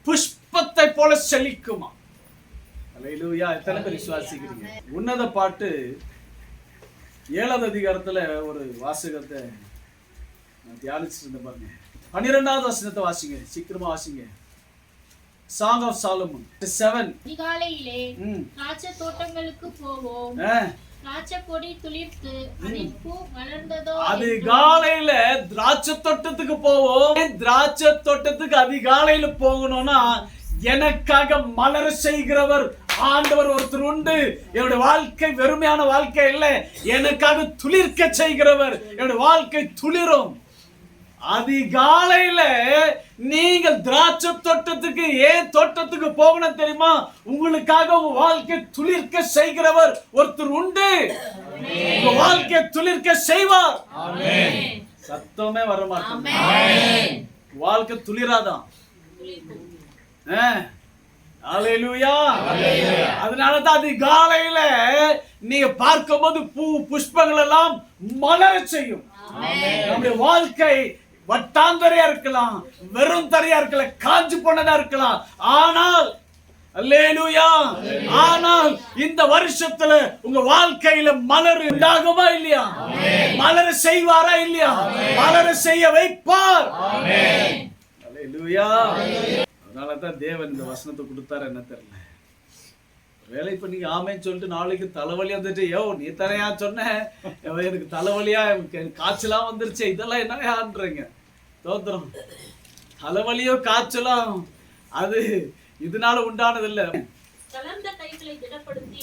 புஷ்பத்தை போல செழிக்குமா. அல்லேலூயா. எத்தனை பேர் விசுவாசிக்கிறீங்க? உன்னத பாட்டு 7வது அதிகாரத்துல ஒரு வாசகத்தை தியானிச்சுட்டு இருந்த பாருங்க. 12வது வசனத்தை வாசிங்க, சீக்கிரமா வாசிங்க. Song of Solomon 7. அதிகாலையிலே திராட்சை தோட்டங்களுக்கு போவோம், திராட்சை கொடி துளிர்த்து அதின் பூ மலர்ந்ததோ. அதிகாலையில திராட்சை தோட்டத்துக்கு போவோம். திராட்சை தோட்டத்துக்கு அதிகாலையில போகணும்னா எனக்காக மலர செய்கிறவர் ஆண்டவர் ஒருத்தர் உண்டு. என்னுடைய வாழ்க்கை வெறுமையான வாழ்க்கை இல்லை, எனக்காக துளிர்க்க செய்கிறவர். என்னுடைய வாழ்க்கை துளிரும். அதிகாலையில நீங்கள் திராட்சை தோட்டத்துக்கு ஏன் தோட்டத்துக்கு போகணும் தெரியுமா? உங்களுக்காக உங்க வாழ்க்கை துளிர்க்க செய்கிறவர் ஒருத்தர் உண்டு. உங்க வாழ்க்கை துளிர்க்க செய்வார். சத்தமே வர மாட்டேன். வாழ்க்கை துளிராதான். அல்லேலூயா. அதனாலதான் அதிகாலையில நீங்க பார்க்கும்போது பூ புஷ்பங்கள் எல்லாம் மலர செய்யும். நம்முடைய வாழ்க்கை வட்டாந்தரையா இருக்கலாம், வெறும் தரையா இருக்கலாம், காஞ்சு போனதா இருக்கலாம். ஆனால் அல்லேலூயா, ஆனால் இந்த வருஷத்துல உங்க வாழ்க்கையில மலர் உண்டாகுமா இல்லையா? மலர செய்வாரா இல்லையா? மலர செய்ய வைப்பார். அல்லேலூயா. அதனாலதான் தேவன் இந்த வசனத்தை கொடுத்தாரு. என்ன தெரியல, வேலை பண்ணி ஆமேன்னு சொல்லிட்டு நாளைக்கு தலைவலி வந்துட்டு, நீ தரையா சொன்ன, எனக்கு தலைவலியா, காய்ச்சலாம் வந்துருச்சு, இதெல்லாம் என்னன்றீங்க? தோத்திரம். தலைவலியோ காய்ச்சலாம் அது இதனால உண்டானது இல்ல.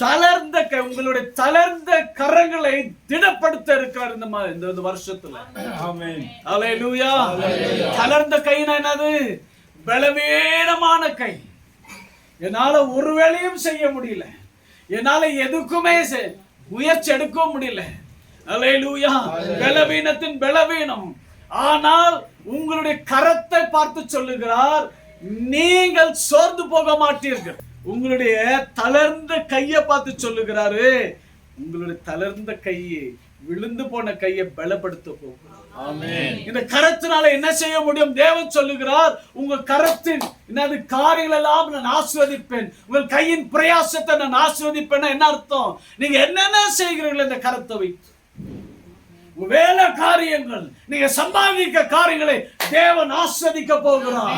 தளர்ந்த உங்களுடைய தளர்ந்த கரங்களை திடப்படுத்த இருக்கிறார் இந்த வருஷத்துல. அல்லேலூயா. தளர்ந்த கைனா என்னது? பலவீனமான கை. என்னால ஒரு வேலையும் செய்ய முடியல, என்னால எதுக்குமே முயற்சி எடுக்கவும் முடியல. அல்லேலூயா. பலவீனத்தின் பலவீனம். ஆனால் உங்களுடைய கரத்தை பார்த்து சொல்லுகிறார், நீங்கள் சோர்ந்து போக மாட்டீர்கள். உங்களுடைய தளர்ந்த கையை பார்த்து சொல்லுகிறாரு, உங்களுடைய தளர்ந்த கையை, விழுந்து போன கையை பலப்படுத்த போகிறார். இந்த கரத்தினால என்ன செய்ய முடியும்? தேவன் சொல்லுகிறார், உங்க கரத்தின் என்னது காரியங்கள் எல்லாம் நான் ஆசீர்வதிப்பேன், உங்கள் கையின் பிரயாசத்தை நான் ஆசீர்வதிப்பேன். என்ன அர்த்தம்? நீங்க என்னென்ன செய்கிறீர்கள் இந்த கரத்தை வைத்து? வேலை காரியங்கள், நீங்க சம்பாதிக்க காரியங்களை தேவன் ஆசீர்வதிக்க போகிறார்.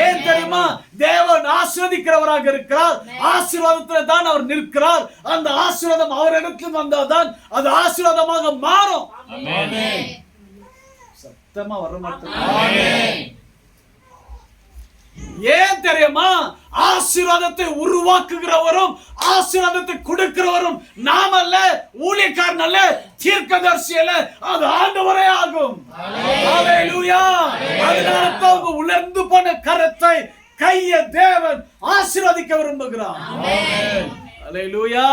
ஏன் தெரியுமா? தேவன் ஆசீர்வதிக்கிறவராக இருக்கிறார். ஆசீர்வாதத்துல தான் அவர் நிற்கிறார். அந்த ஆசீர்வாதம் அவரிடத்தில் வந்தால்தான் அது ஆசீர்வாதமாக மாறும். சத்தமா வர மாட்டேன். ஏன் தெரியுமா? ஆசீர்வாதத்தை உருவாக்குகிறவரும் ஆசீர்வாதத்தை கொடுக்கிறவரும் நாம் அல்ல, ஊழியக்காரன் அல்ல, தீர்க்கதரிசி அல்ல, அது ஆண்டவரே ஆகும். அல்லேலூயா. அதனால தான் உலர்ந்து போன கரத்தை, கையை தேவன் ஆசீர்வதிக்க விரும்புகிறார். அல்லேலூயா.